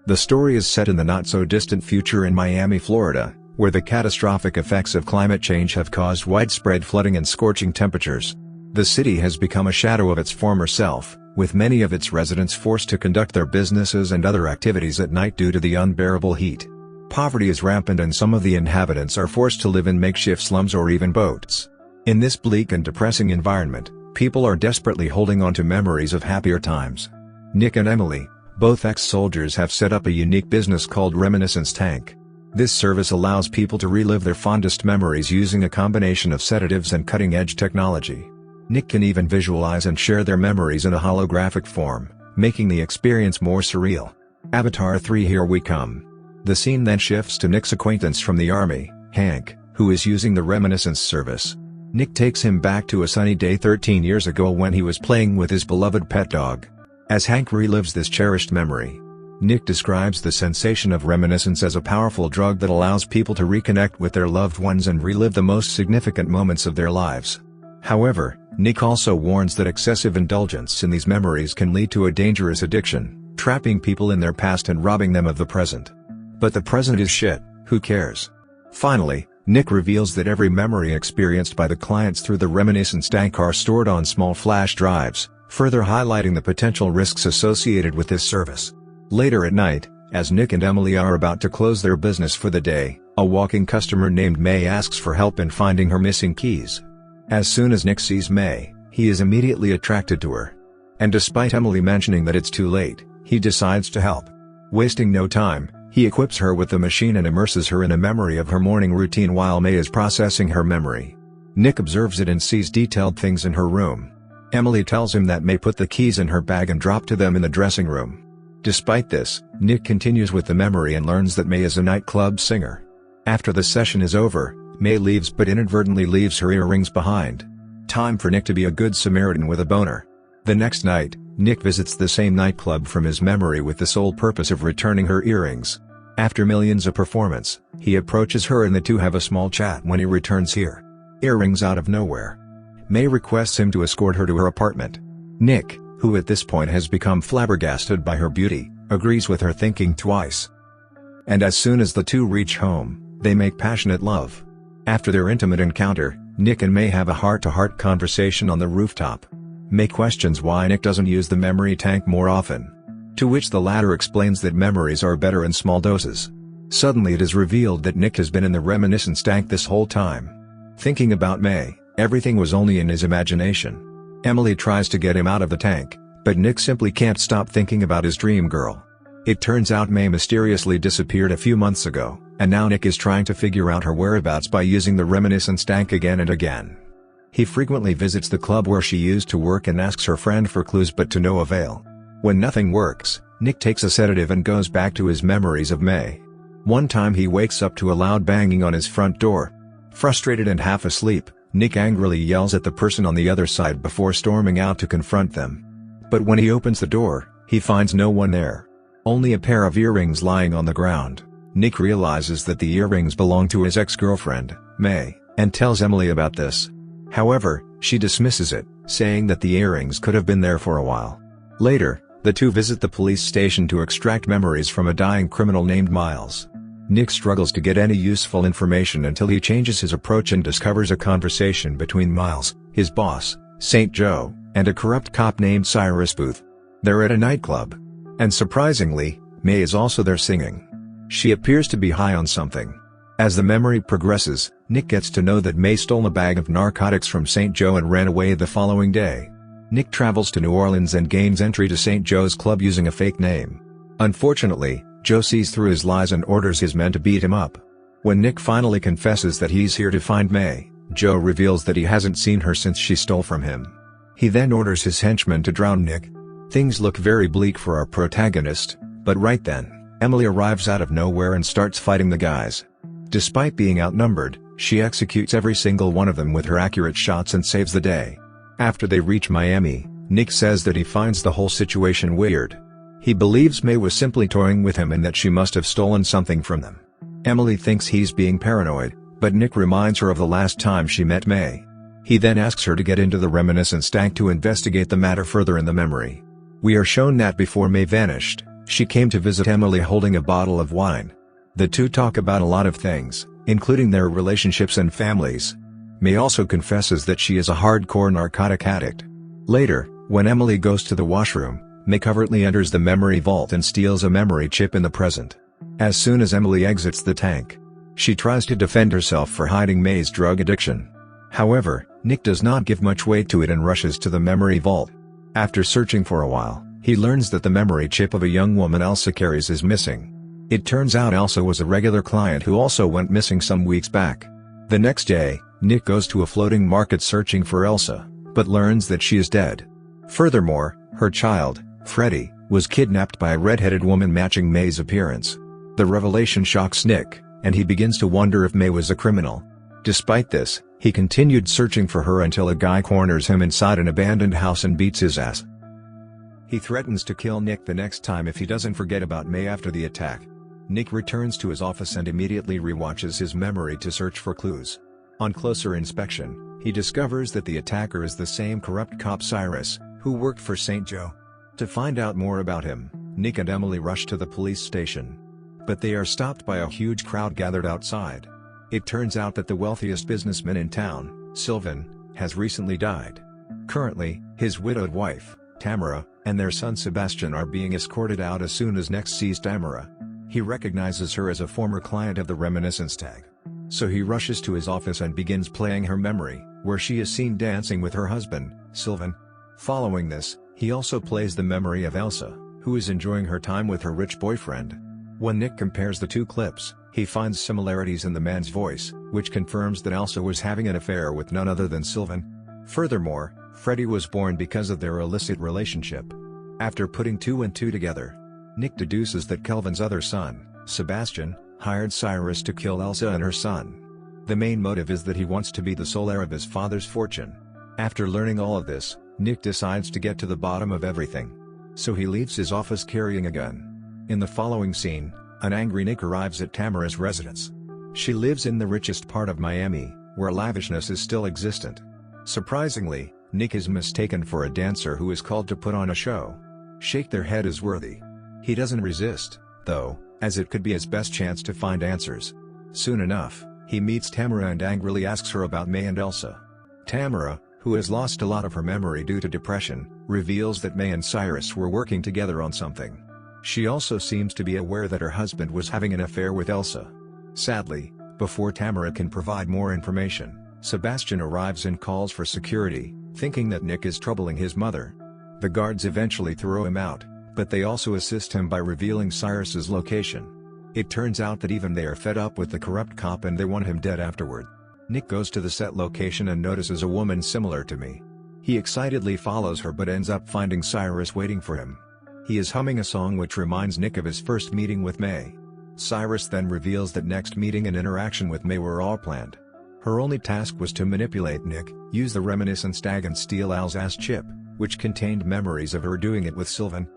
The story is set in the not-so-distant future in Miami, Florida, where the catastrophic effects of climate change have caused widespread flooding and scorching temperatures. The city has become a shadow of its former self, with many of its residents forced to conduct their businesses and other activities at night due to the unbearable heat. Poverty is rampant and some of the inhabitants are forced to live in makeshift slums or even boats. In this bleak and depressing environment, people are desperately holding on to memories of happier times. Nick and Emily, both ex-soldiers, have set up a unique business called Reminiscence Tank. This service allows people to relive their fondest memories using a combination of sedatives and cutting-edge technology. Nick can even visualize and share their memories in a holographic form, making the experience more surreal. Avatar 3: Here We Come. The scene then shifts to Nick's acquaintance from the army, Hank, who is using the Reminiscence service. Nick takes him back to a sunny day 13 years ago when he was playing with his beloved pet dog. As Hank relives this cherished memory, Nick describes the sensation of reminiscence as a powerful drug that allows people to reconnect with their loved ones and relive the most significant moments of their lives. However, Nick also warns that excessive indulgence in these memories can lead to a dangerous addiction, trapping people in their past and robbing them of the present. But the present is shit, who cares? Finally, Nick reveals that every memory experienced by the clients through the Reminiscence Tank are stored on small flash drives, further highlighting the potential risks associated with this service. Later at night, as Nick and Emily are about to close their business for the day, a walk-in customer named May asks for help in finding her missing keys. As soon as Nick sees May, he is immediately attracted to her. And despite Emily mentioning that it's too late, he decides to help. Wasting no time, he equips her with the machine and immerses her in a memory of her morning routine while May is processing her memory. Nick observes it and sees detailed things in her room. Emily tells him that May put the keys in her bag and dropped them in the dressing room. Despite this, Nick continues with the memory and learns that May is a nightclub singer. After the session is over, May leaves but inadvertently leaves her earrings behind. Time for Nick to be a good Samaritan with a boner. The next night, Nick visits the same nightclub from his memory with the sole purpose of returning her earrings. After millions of performance, he approaches her and the two have a small chat when he returns here. Earrings out of nowhere. May requests him to escort her to her apartment. Nick, who at this point has become flabbergasted by her beauty, agrees with her, thinking twice. And as soon as the two reach home, they make passionate love. After their intimate encounter, Nick and May have a heart-to-heart conversation on the rooftop. May questions why Nick doesn't use the memory tank more often. To which the latter explains that memories are better in small doses. Suddenly it is revealed that Nick has been in the Reminiscence Tank this whole time. Thinking about May, everything was only in his imagination. Emily tries to get him out of the tank, but Nick simply can't stop thinking about his dream girl. It turns out May mysteriously disappeared a few months ago, and now Nick is trying to figure out her whereabouts by using the Reminiscence Tank again and again. He frequently visits the club where she used to work and asks her friend for clues, but to no avail. When nothing works, Nick takes a sedative and goes back to his memories of May. One time he wakes up to a loud banging on his front door. Frustrated and half asleep, Nick angrily yells at the person on the other side before storming out to confront them. But when he opens the door, he finds no one there. Only a pair of earrings lying on the ground. Nick realizes that the earrings belong to his ex-girlfriend, May, and tells Emily about this. However, she dismisses it, saying that the earrings could have been there for a while. Later, the two visit the police station to extract memories from a dying criminal named Miles. Nick struggles to get any useful information until he changes his approach and discovers a conversation between Miles, his boss, St. Joe, and a corrupt cop named Cyrus Booth. They're at a nightclub. And surprisingly, May is also there singing. She appears to be high on something. As the memory progresses, Nick gets to know that May stole a bag of narcotics from St. Joe and ran away the following day. Nick travels to New Orleans and gains entry to St. Joe's club using a fake name. Unfortunately, Joe sees through his lies and orders his men to beat him up. When Nick finally confesses that he's here to find May, Joe reveals that he hasn't seen her since she stole from him. He then orders his henchmen to drown Nick. Things look very bleak for our protagonist, but right then, Emily arrives out of nowhere and starts fighting the guys. Despite being outnumbered, she executes every single one of them with her accurate shots and saves the day. After they reach Miami, Nick says that he finds the whole situation weird. He believes May was simply toying with him and that she must have stolen something from them. Emily thinks he's being paranoid, but Nick reminds her of the last time she met May. He then asks her to get into the Reminiscence Tank to investigate the matter further in the memory. We are shown that before May vanished, She came to visit Emily holding a bottle of wine. The two talk about a lot of things, including their relationships and families. May also confesses that she is a hardcore narcotic addict. Later, when Emily goes to the washroom, May covertly enters the memory vault and steals a memory chip in the present. As soon as Emily exits the tank, she tries to defend herself for hiding May's drug addiction. However, Nick does not give much weight to it and rushes to the memory vault. After searching for a while, he learns that the memory chip of a young woman Elsa carries is missing. It turns out Elsa was a regular client who also went missing some weeks back. The next day, Nick goes to a floating market searching for Elsa, but learns that she is dead. Furthermore, her child, Freddy, was kidnapped by a red-headed woman matching May's appearance. The revelation shocks Nick, and he begins to wonder if May was a criminal. Despite this, he continued searching for her until a guy corners him inside an abandoned house and beats his ass. He threatens to kill Nick the next time if he doesn't forget about May after the attack. Nick returns to his office and immediately rewatches his memory to search for clues. On closer inspection, he discovers that the attacker is the same corrupt cop Cyrus, who worked for St. Joe. To find out more about him, Nick and Emily rush to the police station. But they are stopped by a huge crowd gathered outside. It turns out that the wealthiest businessman in town, Sylvan, has recently died. Currently, his widowed wife, Tamara, and their son Sebastian are being escorted out as soon as Nick sees Tamara. He recognizes her as a former client of the reminiscence tag. So he rushes to his office and begins playing her memory, where she is seen dancing with her husband, Sylvan. Following this, he also plays the memory of Elsa, who is enjoying her time with her rich boyfriend. When Nick compares the two clips, he finds similarities in the man's voice, which confirms that Elsa was having an affair with none other than Sylvan. Furthermore, Freddy was born because of their illicit relationship. After putting two and two together, Nick deduces that Kelvin's other son, Sebastian, hired Cyrus to kill Elsa and her son. The main motive is that he wants to be the sole heir of his father's fortune. After learning all of this, Nick decides to get to the bottom of everything. So he leaves his office carrying a gun. In the following scene, an angry Nick arrives at Tamara's residence. She lives in the richest part of Miami, where lavishness is still existent. Surprisingly, Nick is mistaken for a dancer who is called to put on a show. Shake their head is worthy. He doesn't resist, though, as it could be his best chance to find answers. Soon enough, he meets Tamara and angrily asks her about May and Elsa. Tamara, who has lost a lot of her memory due to depression, reveals that May and Cyrus were working together on something. She also seems to be aware that her husband was having an affair with Elsa. Sadly, before Tamara can provide more information, Sebastian arrives and calls for security, thinking that Nick is troubling his mother. The guards eventually throw him out, but they also assist him by revealing Cyrus's location. It turns out that even they are fed up with the corrupt cop and they want him dead afterward. Nick goes to the set location and notices a woman similar to me. He excitedly follows her but ends up finding Cyrus waiting for him. He is humming a song which reminds Nick of his first meeting with May. Cyrus then reveals that next meeting and interaction with May were all planned. Her only task was to manipulate Nick, use the reminiscence tag and steal Al's ass chip, which contained memories of her doing it with Sylvan.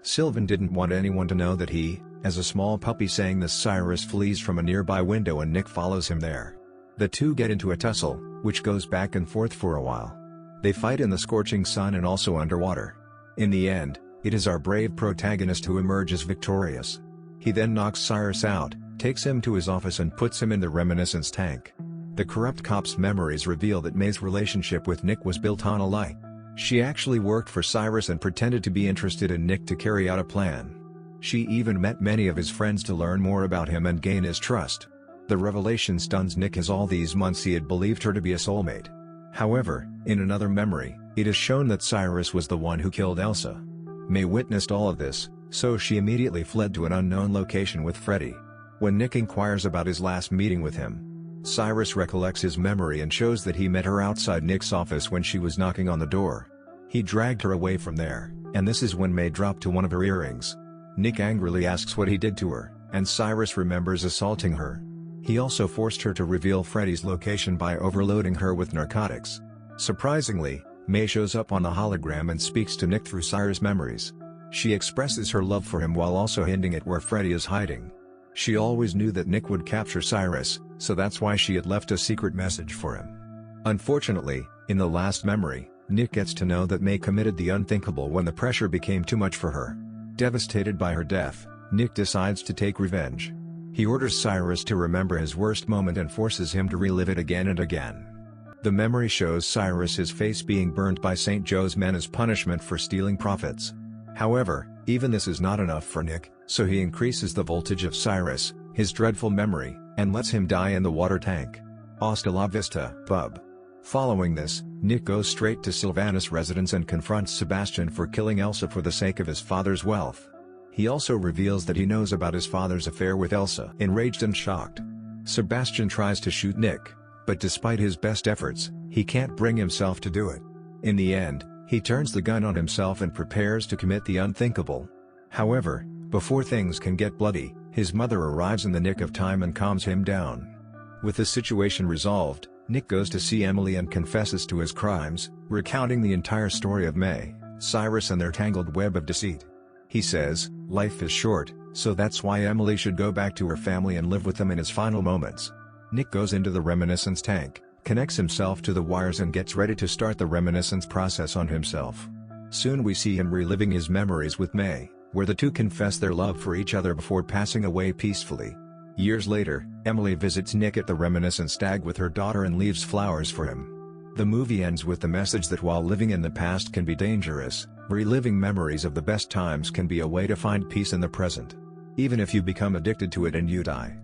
Sylvan didn't want anyone to know that he, as a small puppy saying this, Cyrus flees from a nearby window and Nick follows him there. The two get into a tussle, which goes back and forth for a while. They fight in the scorching sun and also underwater. In the end, it is our brave protagonist who emerges victorious. He then knocks Cyrus out, takes him to his office and puts him in the reminiscence tank. The corrupt cop's memories reveal that May's relationship with Nick was built on a lie. She actually worked for Cyrus and pretended to be interested in Nick to carry out a plan. She even met many of his friends to learn more about him and gain his trust. The revelation stuns Nick as all these months he had believed her to be a soulmate. However, in another memory, it is shown that Cyrus was the one who killed Elsa. May witnessed all of this, so she immediately fled to an unknown location with Freddy. When Nick inquires about his last meeting with him, Cyrus recollects his memory and shows that he met her outside Nick's office when she was knocking on the door. He dragged her away from there, and this is when May dropped to one of her earrings. Nick angrily asks what he did to her, and Cyrus remembers assaulting her. He also forced her to reveal Freddy's location by overloading her with narcotics. Surprisingly, May shows up on the hologram and speaks to Nick through Cyrus' memories. She expresses her love for him while also hinting at where Freddy is hiding. She always knew that Nick would capture Cyrus, so that's why she had left a secret message for him. Unfortunately, in the last memory, Nick gets to know that May committed the unthinkable when the pressure became too much for her. Devastated by her death, Nick decides to take revenge. He orders Cyrus to remember his worst moment and forces him to relive it again and again. The memory shows Cyrus's face being burned by St. Joe's men as punishment for stealing profits. However, even this is not enough for Nick, so he increases the voltage of Cyrus, his dreadful memory, and lets him die in the water tank. Hasta la vista, bub. Following this, Nick goes straight to Sylvanus' residence and confronts Sebastian for killing Elsa for the sake of his father's wealth. He also reveals that he knows about his father's affair with Elsa. Enraged and shocked, Sebastian tries to shoot Nick, but despite his best efforts, he can't bring himself to do it. In the end, he turns the gun on himself and prepares to commit the unthinkable. However, before things can get bloody, his mother arrives in the nick of time and calms him down. With the situation resolved, Nick goes to see Emily and confesses to his crimes, recounting the entire story of May, Cyrus and their tangled web of deceit. He says, life is short, so that's why Emily should go back to her family and live with them in his final moments. Nick goes into the reminiscence tank, connects himself to the wires and gets ready to start the reminiscence process on himself. Soon we see him reliving his memories with May, where the two confess their love for each other before passing away peacefully. Years later, Emily visits Nick at the reminiscence stag with her daughter and leaves flowers for him. The movie ends with the message that while living in the past can be dangerous, reliving memories of the best times can be a way to find peace in the present. Even if you become addicted to it and you die.